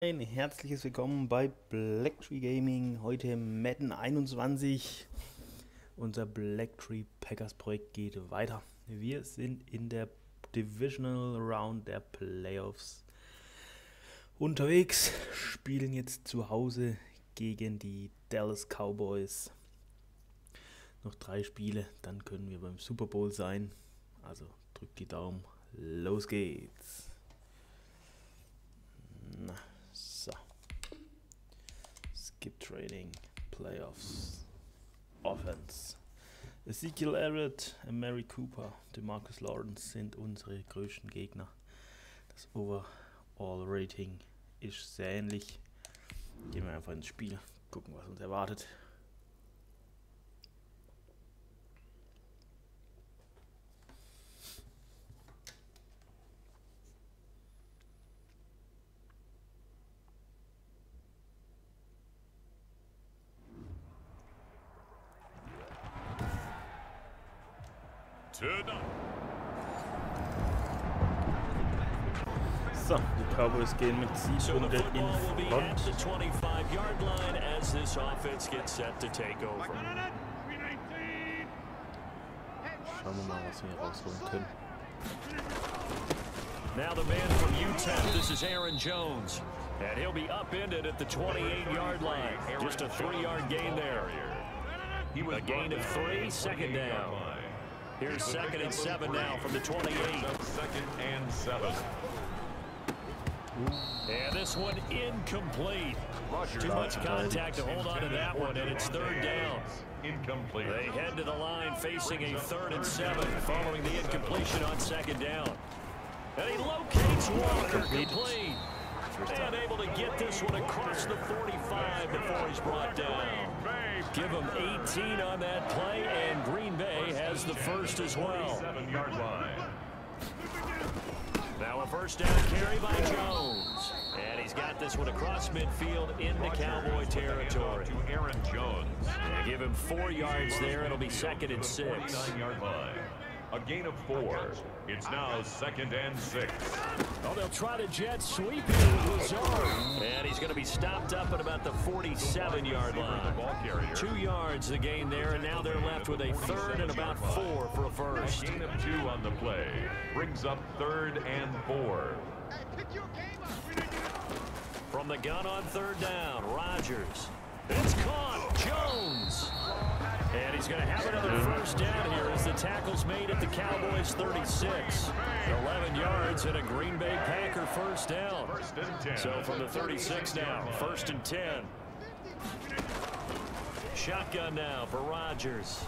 Ein herzliches Willkommen bei BlackTreeGaming. Heute Madden 21. Unser BlackTree Packers Projekt geht weiter. Wir sind in der Divisional Round der Playoffs unterwegs, spielen jetzt zu Hause gegen die Dallas Cowboys. Noch 3 Spiele, dann können wir beim Super Bowl sein. Also drückt die Daumen, los geht's. Na. So. Skip Trading, Playoffs, Offense. Ezekiel Elliott, Mary Cooper, DeMarcus Lawrence sind unsere größten Gegner. Das Overall Rating ist sehr ähnlich. Gehen wir einfach ins Spiel, gucken, was uns erwartet. So, die Cowboys gehen mit 7 Punkten in Front. Schauen wir mal, was wir hier rausholen können. Now the man from UTEP, this is Aaron Jones, and he'll be upended at the 28-yard line. Just a 3-yard gain there. A gain of 3, second down. Here's 2nd and 7 now from the 28. 2nd and 7. And this one incomplete. Too much contact to hold on to that one, and it's 3rd down. Incomplete. They head to the line facing a 3rd and 7 following the incompletion on 2nd down. And he locates one, complete. And able to get this one across the 45 before he's brought down. Give him 18 on that play, and Green Bay has the first as well. 7-yard line. Now a first down carry by Jones. And he's got this one across midfield into Cowboy territory. To Aaron Jones. And give him 4 yards there. It'll be 2nd and 6. 49-yard line. A gain of 4. It's now 2nd and 6. Oh, they'll try to jet sweep here with Lazard. And he's going to be stopped up at about the 47-yard line. 2 yards the gain there, and now they're left with a 3rd and about 4 for a first. A gain of 2 on the play. Brings up 3rd and 4. From the gun on 3rd down, Rodgers. It's caught. Jones. And he's going to have another first down here as the tackle's made at the Cowboys 36. 11 yards and a Green Bay Packer first down. 1st and 10. So from the 36 now, 1st and 10. Shotgun now for Rodgers.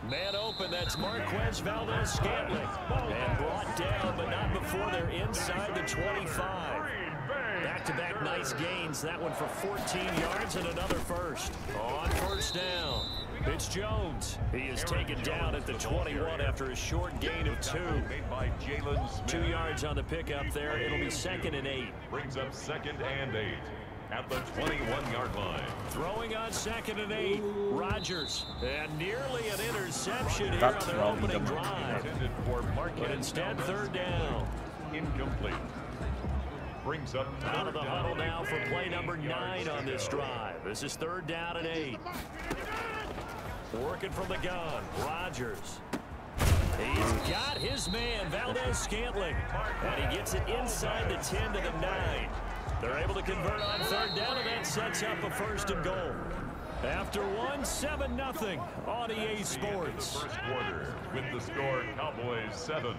Man open, that's Marquez Valdez-Scantling. And brought down, but not before they're inside the 25. Back-to-back nice gains. That one for 14 yards and another first. On 1st down, it's Jones. He is taken down at the 21 after a short gain of 2. 2 yards on the pickup there. It'll be 2nd and 8. Brings up 2nd and 8. At the 21-yard line. Throwing on 2nd and 8. Rodgers. And nearly an interception here on their opening drive. Intended for But instead, 3rd down. Incomplete. Brings up out of the huddle now for play number 9 on this drive. This is 3rd down and 8. Working from the gun, Rodgers. He's got his man, Valdez-Scantling. And he gets it inside the 10 to the 9. They're able to convert on 3rd down, and that sets up a 1st and goal. After 7-0 on EA Sports. First quarter with the score Cowboys 7.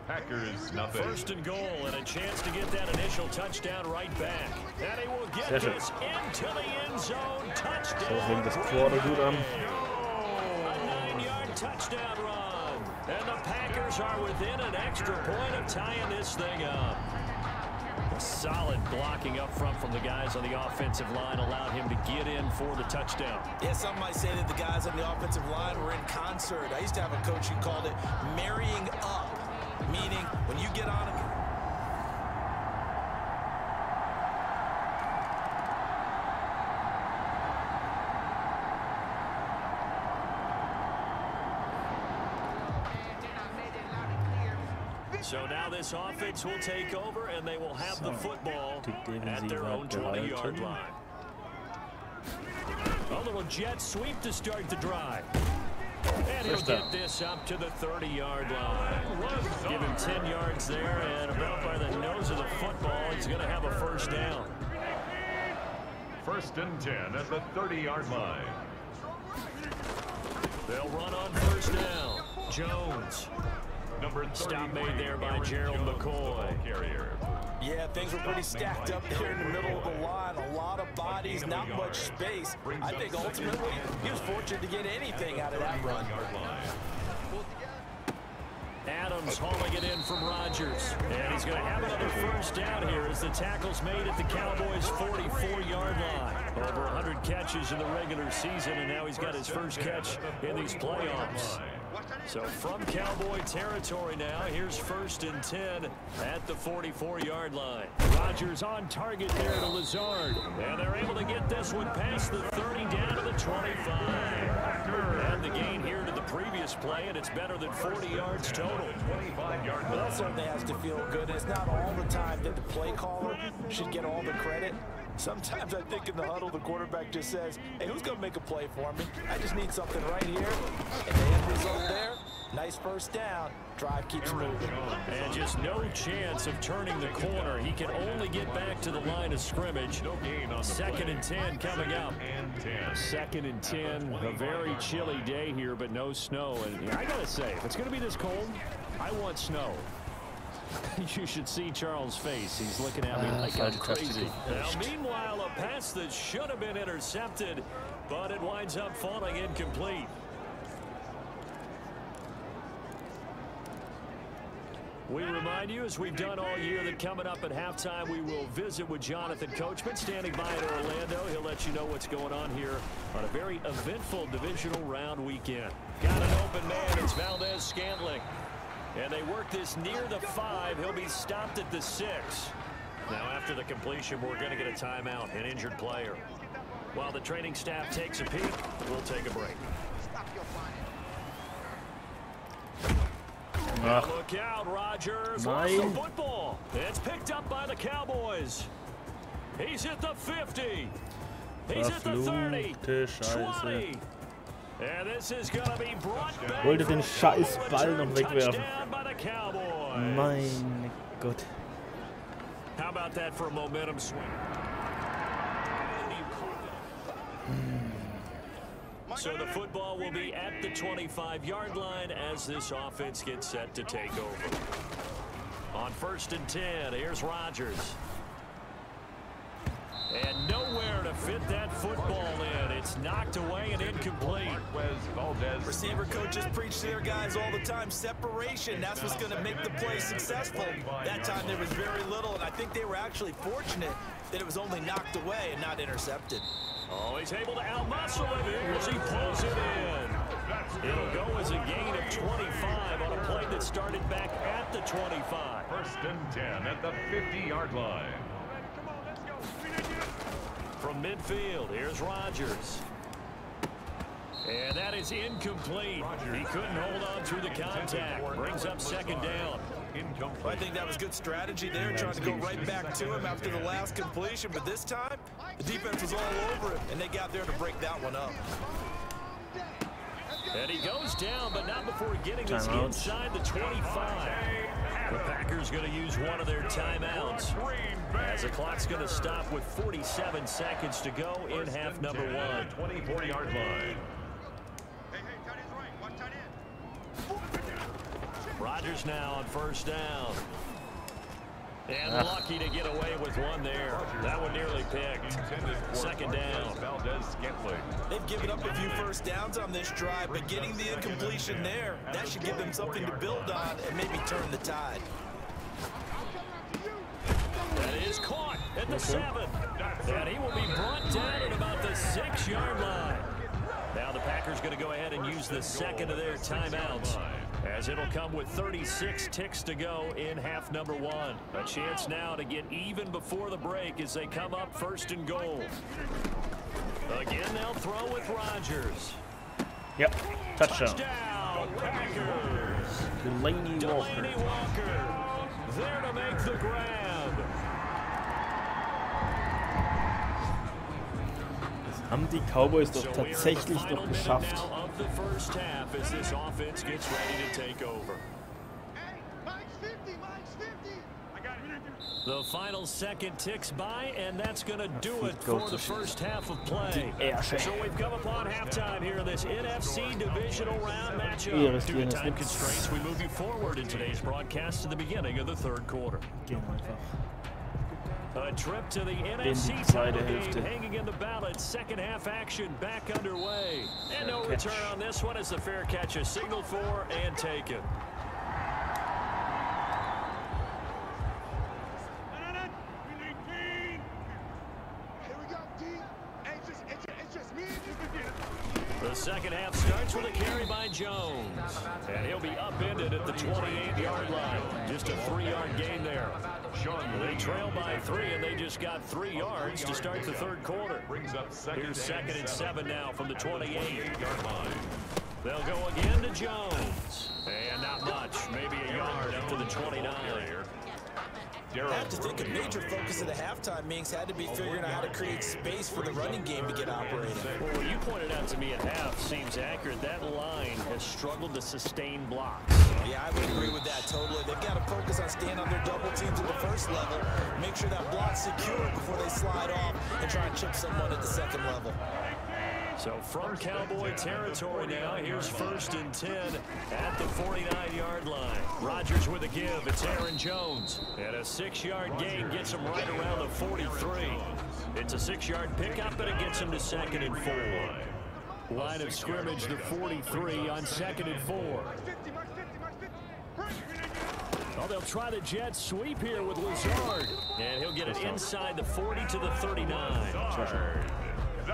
Packers nothing. 1st and goal, and a chance to get that initial touchdown right back. And he will get this into the end zone. Touchdown. So fängt das Quarter gut an. A 9-yard touchdown run. And the Packers are within an extra point of tying this thing up. Solid blocking up front from the guys on the offensive line allowed him to get in for the touchdown. Yeah, some might say that the guys on the offensive line were in concert. I used to have a coach who called it marrying up. Meaning, when you get on him. So now this offense will take over, and they will have the football at their own 20-yard line. A little jet sweep to start the drive. And he'll get this up to the 30-yard line. Give him 10 yards there, and about by the nose of the football, he's going to have a first down. 1st and 10 at the 30-yard line. They'll run on first down. Jones. Stop made there by Gerald McCoy. Yeah, things were pretty stacked up there in the middle of the line. A lot of bodies, not much space. I think ultimately he was fortunate to get anything out of that run. Adams hauling it in from Rodgers. And he's going to have another first down here as the tackle's made at the Cowboys' 44-yard line. Over 100 catches in the regular season, and now he's got his first catch in these playoffs. So from Cowboy territory now, here's 1st and 10 at the 44-yard line. Rodgers on target there to Lazard. And they're able to get this one past the 30 down to the 25. And the gain here to the previous play, and it's better than 40 yards total. 25-yard. Well, that certainly has to feel good. It's not all the time that the play caller should get all the credit. Sometimes I think in the huddle, the quarterback just says, hey, who's going to make a play for me? I just need something right here. And the end result there, nice first down. Drive keeps moving. And just no chance of turning the corner. He can only get back to the line of scrimmage. 2nd and 10 coming up. 2nd and 10. A very chilly day here, but no snow. And I got to say, if it's going to be this cold, I want snow. You should see Charles' face. He's looking at me like I'm crazy. Now, meanwhile, a pass that should have been intercepted, but it winds up falling incomplete. We remind you, as we've done all year, that coming up at halftime, we will visit with Jonathan Coachman, standing by in Orlando. He'll let you know what's going on here on a very eventful divisional round weekend. Got an open man. It's Valdez-Scantling. And they work this near the 5. He'll be stopped at the 6. Now, after the completion, we're going to get a timeout, an injured player. While the training staff takes a peek, we'll take a break. Look out, Rodgers. Lost the football. It's picked up by the Cowboys. He's hit the 50. He's hit the 30. 20. And this is going to be brought back. Wollte den scheiß Ball noch wegwerfen. Mein Gott. How about that for a momentum swing? So the football will be at the 25-yard line as this offense gets set to take over. On 1st and 10, here's Rodgers. And nowhere to fit that football in. It's knocked away and incomplete. Receiver coaches preach to their guys all the time. Separation, that's what's going to make the play successful. That time there was very little, and I think they were actually fortunate that it was only knocked away and not intercepted. Oh, he's able to outmuscle him here as he pulls it in. It'll go as a gain of 25 on a play that started back at the 25. 1st and 10 at the 50-yard line. From midfield, here's Rodgers. And that is incomplete. He couldn't hold on through the contact. Brings up 2nd down. Well, I think that was good strategy there, trying to go right back to him after the last completion. But this time, the defense was all over him, and they got there to break that one up. And he goes down, but not before getting this inside the 25. The Packers going to use one of their timeouts as the clock's going to stop with 47 seconds to go in half number 1. 24-yard line. Rodgers now on 1st down. And lucky to get away with one there. That one nearly picked. 2nd down. They've given up a few first downs on this drive, but getting the incompletion there, that should give them something to build on and maybe turn the tide. That is caught at the 7. And he will be brought down at about the 6-yard line. Now the Packers going to go ahead and use the 2nd of their timeouts, as it'll come with 36 ticks to go in half number 1. A chance now to get even before the break as they come up 1st and goal. Again, they'll throw with Rodgers. Yep, touchdown. Touchdown, Packers. Delaney Walker. There to make the grab. Das haben die Cowboys doch tatsächlich noch geschafft. The final second ticks by, and that's going to do it for the first half of play. So we've come upon halftime here in this NFC Divisional Round matchup. Due to time constraints, we move you forward in today's broadcast to the beginning of the third quarter. A trip to the NFC title game hanging in the balance. Second half action back underway. And no return on this one as the fair catch is signaled for and taken. The second half starts with a carry by Jones. And he'll be upended at the 28-yard line. Just a 3-yard gain there. They trail by 3, and they just got 3 yards to start the third quarter. Here's 2nd and 7 now from the 28-yard line. They'll go again to Jones. And not much, maybe a yard up to the 29. I have to think a major focus of the halftime meetings had to be figuring out how to create space for the running game to get operating. Well, what you pointed out to me at half seems accurate. That line has struggled to sustain blocks. Yeah, I would agree with that totally. They've got to focus on staying on their double teams at the first level, make sure that block's secure before they slide off and try and chip someone at the second level. So from Cowboy territory now, here's 1st and 10 at the 49-yard line. Rodgers with a give. It's Aaron Jones. And a 6-yard gain gets him right around the 43. It's a 6-yard pickup, and it gets him to 2nd and 4. Line of scrimmage, the 43 on 2nd and 4. Well, they'll try the jet sweep here with Lazard. And he'll get it inside the 40 to the 39.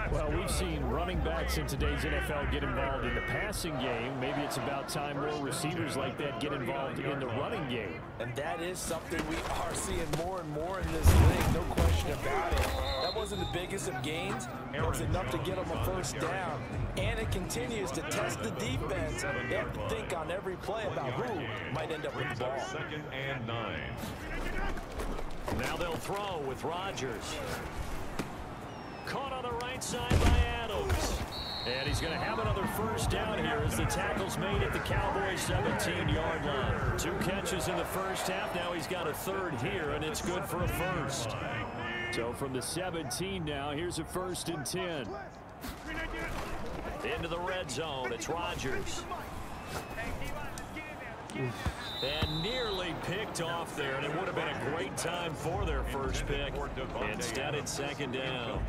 Well, we've seen running backs in today's NFL get involved in the passing game. Maybe it's about time more receivers like that get involved in the running game. And that is something we are seeing more and more in this league, no question about it. That wasn't the biggest of gains, but it's enough to get them a first down. And it continues to test the defense. They have to think on every play about who might end up with the ball. 2nd and 9. Now they'll throw with Rodgers. Caught on the right side by Adams. And he's going to have another first down here as the tackle's made at the Cowboys' 17-yard line. 2 catches in the first half. Now he's got a 3rd here, and it's good for a first. So from the 17 now, here's a 1st and 10. Into the red zone. It's Rodgers. And nearly picked off there, and it would have been a great time for their first pick. Instead, it's 2nd down.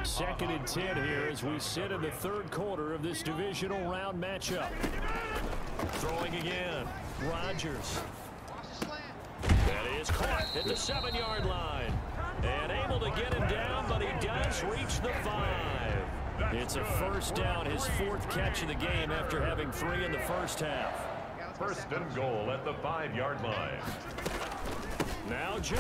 2nd and 10 here as we sit in the third quarter of this divisional round matchup. Throwing again, Rodgers. That is caught at the 7-yard line. And able to get him down, but he does reach the 5. It's a first down, his 4th catch of the game after having 3 in the first half. 1st and goal at the 5-yard line. Now Jones.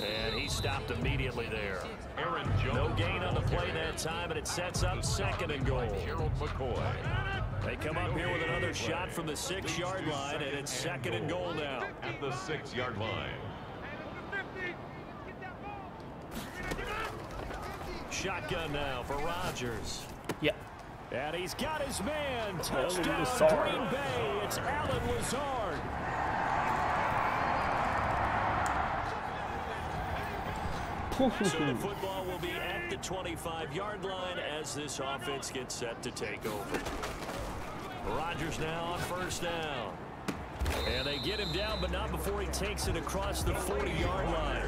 And he stopped immediately there. Aaron Jones. No gain on the play that time, and it sets up 2nd and goal. They come up here with another shot from the 6-yard line, and it's 2nd and goal now. At the 6-yard line. Shotgun now for Rodgers. Yeah. And he's got his man. Touchdown, Lazard. Green Bay. It's Alan Lazard. So the football will be at the 25-yard line as this offense gets set to take over. Rodgers now on first down. And they get him down, but not before he takes it across the 40-yard line.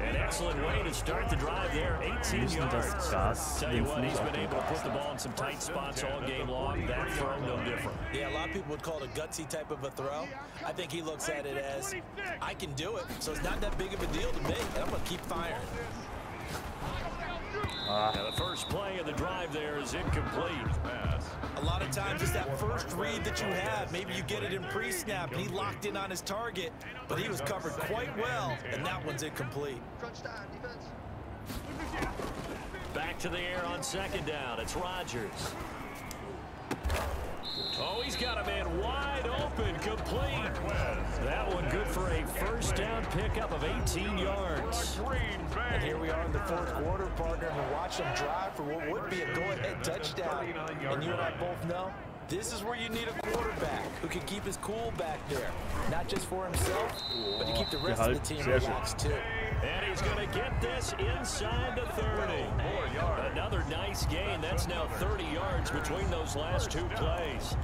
An excellent way to start the drive there, 18 yards. Tell you what, he's been able to put the ball in some tight spots all game long. That throw, no different. Yeah, a lot of people would call it a gutsy type of a throw. I think he looks at it as, I can do it, so it's not that big of a deal to me, and I'm going to keep firing. Now the first play of the drive there is incomplete. A lot of times it's that first read that you have. Maybe you get it in pre-snap. He locked in on his target, but he was covered quite well, and that one's incomplete. Back to the air on 2nd down. It's Rodgers. Oh, he's got a man wide open, complete. That one good for a first down pickup of 18 yards. And here we are in the fourth quarter, partner, and we're watching them drive for what would be a go-ahead touchdown. And you and I both know this is where you need a quarterback who can keep his cool back there. Not just for himself, but to keep the rest of the team relaxed too. And he's going to get this inside the 30. Another nice gain. That's now 30 yards between those last two plays.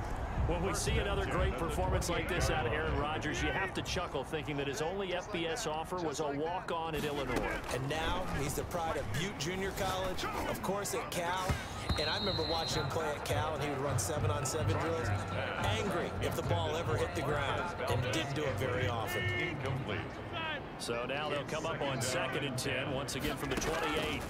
When we see another great performance like this out of Aaron Rodgers, you have to chuckle thinking that his only FBS offer was a walk-on at Illinois. And now he's the pride of Butte Junior College, of course at Cal. And I remember watching him play at Cal, and he would run 7-on-7 drills. Angry if the ball ever hit the ground, and didn't do it very often. Incomplete. So now they'll come up on 2nd and 10, once again from the 28.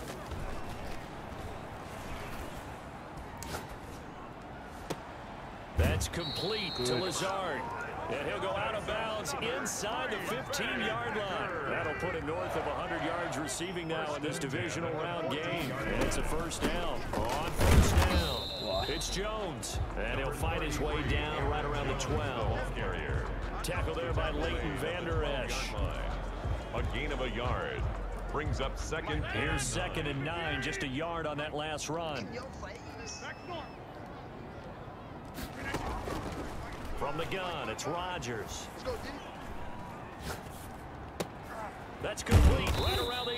That's complete to Lazard. And he'll go out of bounds inside the 15-yard line. That'll put him north of 100 yards receiving now in this divisional round game. And it's a first down. On first down, it's Jones. And he'll fight his way down right around the 12. Tackle there by Leighton Vander Esch. A gain of a yard. Brings up second. Here's 2nd and 9, just a yard on that last run. From the gun, it's Rodgers. That's complete right around the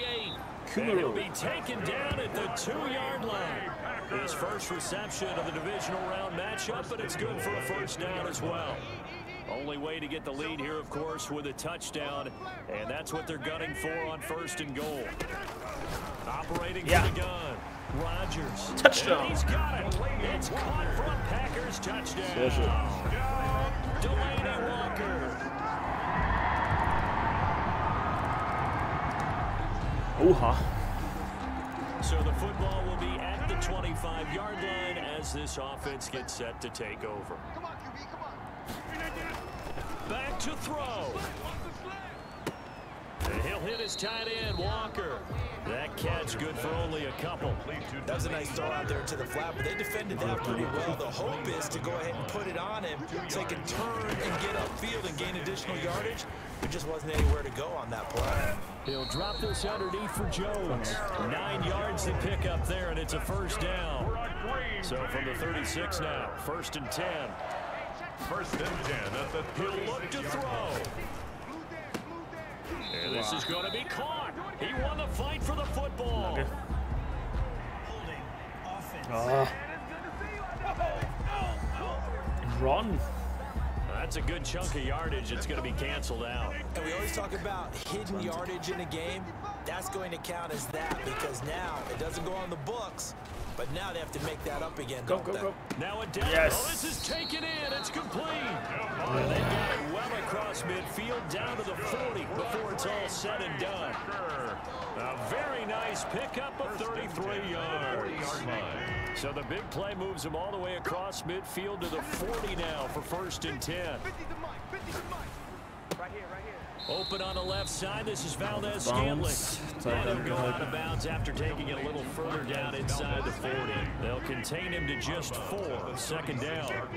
8. And he'll be taken down at the 2-yard line. His first reception of the divisional round matchup, but it's good for a first down as well. Only way to get the lead here, of course, with a touchdown, and that's what they're gunning for on 1st and goal. Operating from the gun, Rodgers. Touchdown. And he's got it. It's caught from Packers touchdown. Delaney Walker. So the football will be at the 25-yard line as this offense gets set to take over. Back to throw. And he'll hit his tight end, Walker. That catch good for only a couple. That was a nice throw out there to the flat, but they defended that pretty well. The hope is to go ahead and put it on him so he can turn and get upfield and gain additional yardage. There just wasn't anywhere to go on that play. He'll drop this underneath for Jones. 9 yards to pick up there, and it's a first down. So from the 36 now, 1st and 10. 1st and 10 at the He'll look to throw. And this is going to be caught. He won the fight for the football. Run. That's a good chunk of yardage. It's going to be canceled out. And we always talk about hidden yardage in a game. That's going to count as that because now it doesn't go on the books, but now they have to make that up again. Go. Now a down. Yes. Oh, this is taken in. It's complete. And they got it well across midfield down to the 40 before it's all said and done. A very nice pickup of 33 yards. So the big play moves them all the way across midfield to the 40 now for 1st and 10. Right here. Open on the left side. This is Valdez-Scantling. And he'll go out of bounds after taking it a little further down inside the 40. They'll contain him to just 4. 2nd down.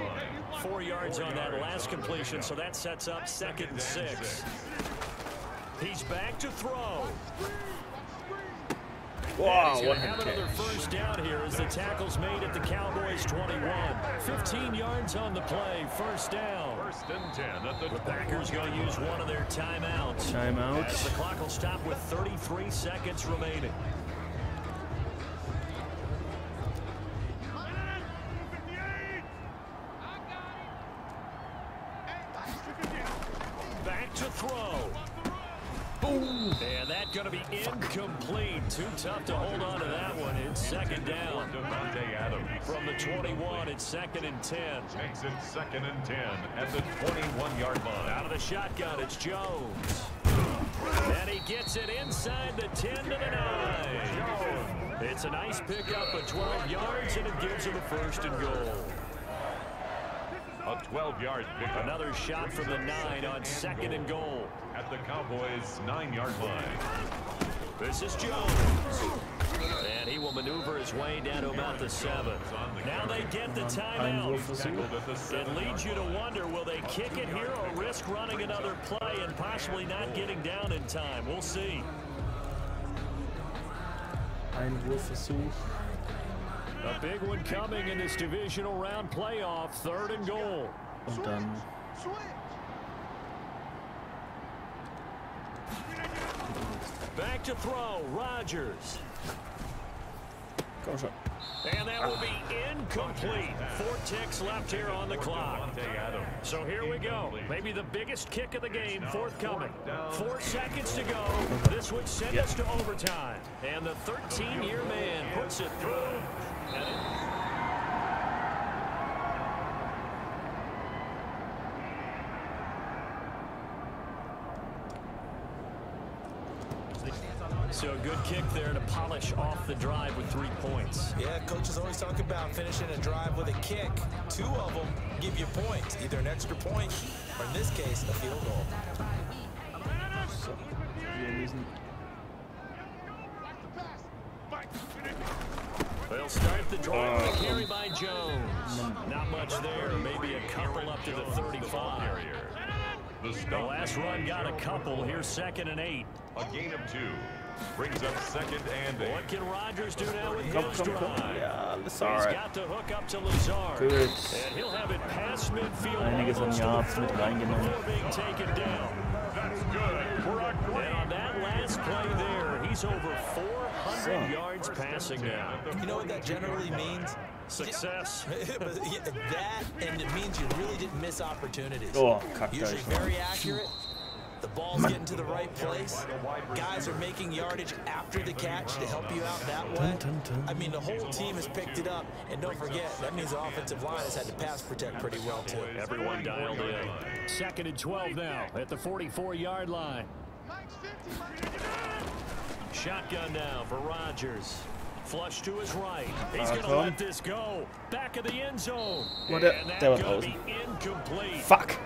4 yards on that last completion, so that sets up 2nd and 6. He's back to throw. Wow, he's going to have another first down here as the tackle's made at the Cowboys 21. 15 yards on the play, first down. 1st and 10 at the Packers going to use one of their timeouts. As the clock will stop with 33 seconds remaining. Back to throw. Boom. And that's going to be incomplete. Too tough to hold on to that one. It's 2nd down. From the 21, it's 2nd and 10. Makes it 2nd and 10 at the 21-yard line. Out of the shotgun, it's Jones. And he gets it inside the 10 to the 9. It's a nice pickup of 12 yards, and it gives him a 1st and goal. A 12-yard pickup. Another shot from the 9 on 2nd and goal. At the Cowboys' 9-yard line. This is Jones. And he will maneuver his way down to about the 7. Now they get the timeout. It leads you to wonder, will they kick it here or risk running another play and possibly not getting down in time? We'll see. Einwurfversuch. A big one coming in this divisional round playoff, 3rd and goal. Und dann back to throw, Rodgers. komm schon. And that will be incomplete. 4 ticks left here on the clock. So here we go. Maybe the biggest kick of the game forthcoming. 4 seconds to go. This would send us to overtime. And the 13-year man puts it through. So a good kick there to polish off the drive with 3 points. Yeah, coaches always talk about finishing a drive with a kick. 2 of them give you points, either an extra point or in this case, a field goal. So, wir müssen. They'll start the drive with a carry by Jones. Not much there, maybe a couple up to the 35. The last run got a couple. Here's 2nd and 8. A gain of 2. Brings up 2nd and 8. What can Rodgers do now with Komm, his komm, komm. drive? Ja, He's Lazard. got to hook up to Lazard. Gut. And he'll have it past midfield. Einiges an almost to the Yards mit 40 reingenommen. before being taken down. That's good. And on that last play there, he's over 400 yards passing now. You know what that generally means? Success. But, yeah, that, and it means you really didn't miss opportunities. Oh, kackt Usually euch. very accurate. The ball's getting to the right place. Guys are making yardage after the catch to help you out that way. I mean, the whole team has picked it up. And don't forget, that means the offensive line has had to pass protect pretty well, too. Everyone dialed in. 2nd and 12 now at the 44-yard line. Shotgun now for Rodgers. Flush to his right. He's going to let this go. Back of the end zone. Und And der that war going to draußen. be incomplete. Fuck.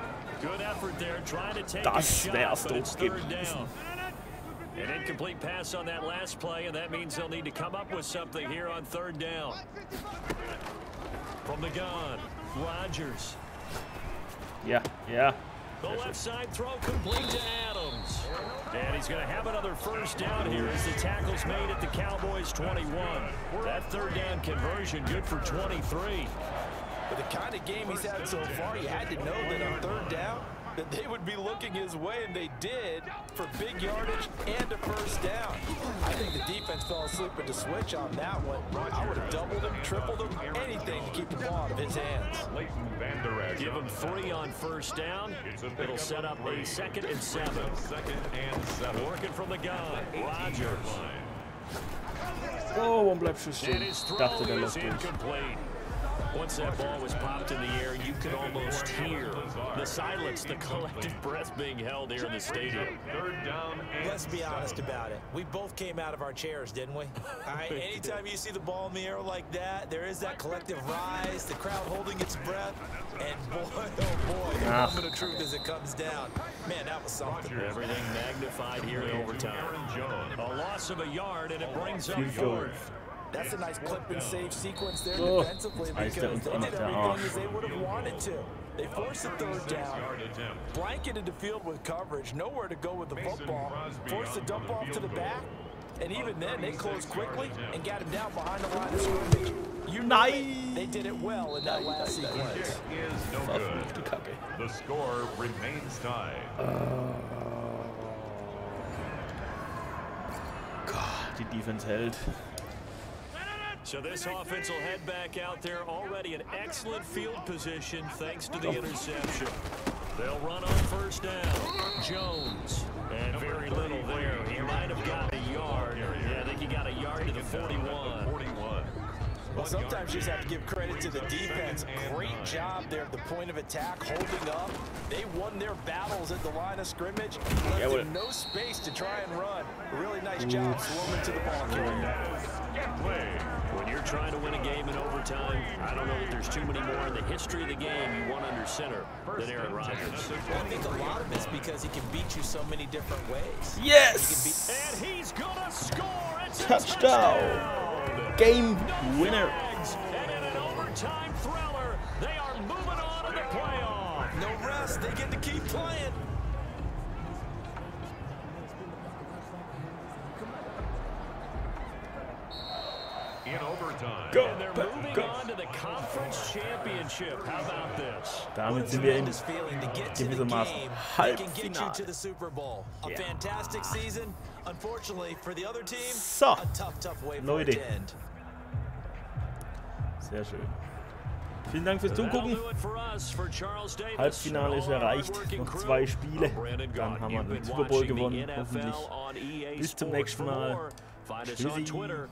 Good effort there, trying to take Das a wär's shot, but it's doch 3rd gewesen. down. An incomplete pass on that last play, and that means they'll need to come up with something here on 3rd down. From the gun, Rodgers. Ja, ja. The left side throw complete to Adams. And he's going to have another 1st down here as the tackle's made at the Cowboys 21. That 3rd down conversion good for 23. But the kind of game he's had so far, you had to know that on 3rd down, that they would be looking his way, and they did, for big yardage and a 1st down. I think the defense fell asleep with the switch on that one. I would have doubled him, tripled him, anything to keep the ball out of his hands. Give him 3 on 1st down. It'll set up a 2nd and 7. 2nd and 7. Working from the gun, Rodgers. Oh, warum bleibst du And stehen? his Ich throw dachte, der is läuft durch. incomplete. Once that ball was popped in the air, you could almost hear the silence, the collective breath being held here in the stadium. 3rd down and Let's be honest about it. We both came out of our chairs, didn't we? All right, anytime you see the ball in the air like that, there is that collective rise, the crowd holding its breath, and boy, oh boy, the moment of truth as it comes down. Man, that was something. Everything magnified here in overtime. A loss of a yard, and it brings up 4th. That's a nice clip and save sequence there Oh, defensively Eis der because uns they auch noch did der everything Arsch. as they would have wanted to. They forced the 3rd down, blanketed the field with coverage, nowhere to go with the football, forced the dump off to the back, and even then they closed quickly and got him down behind the line of scrimmage. You know they did it well in that last sequence. is no good. The score remains tied. Gott, die Defense hält. So this offense will head back out there, already in excellent field position thanks to the interception. They'll run on 1st down. Jones. And very little there. He might have got a yard. Yeah, I think he got a yard to the 41. Well, sometimes you just have to give credit to the defense. Great job there at the point of attack, holding up. They won their battles at the line of scrimmage. Left them no space to try and run. A really nice job swarming to the ball carrier. When you're trying to win a game in overtime, I don't know that there's too many more in the history of the game you want under center than Aaron Rodgers. Well, I think a lot of it's because he can beat you so many different ways. Yes! And he's gonna score. It's Touchdown! Game Winner! And in an overtime thriller, they are moving on to the playoff. No rest, they get to keep playing. In overtime. Go, And they're moving on to the conference championship. How about this? Damit sind wir in Feeling to get to the gewissermaßen game that can get you to Halbfinale. the Super Bowl. A Ja. fantastic season. Unfortunately for the other team, So, a tough way for it Leute. to end. Sehr schön. Vielen Dank fürs That'll Zugucken. do it for us, for Charles Davis. Halbfinale ist and all our erreicht. hardworking Noch crew. 2 Spiele. I'm Brandon Dann Gaughan. haben wir You've den been Super Bowl watching the gewonnen. NFL Hoffentlich. on EA Bis zum Sports. nächsten For Mal. more, find us on Tschüssi. Twitter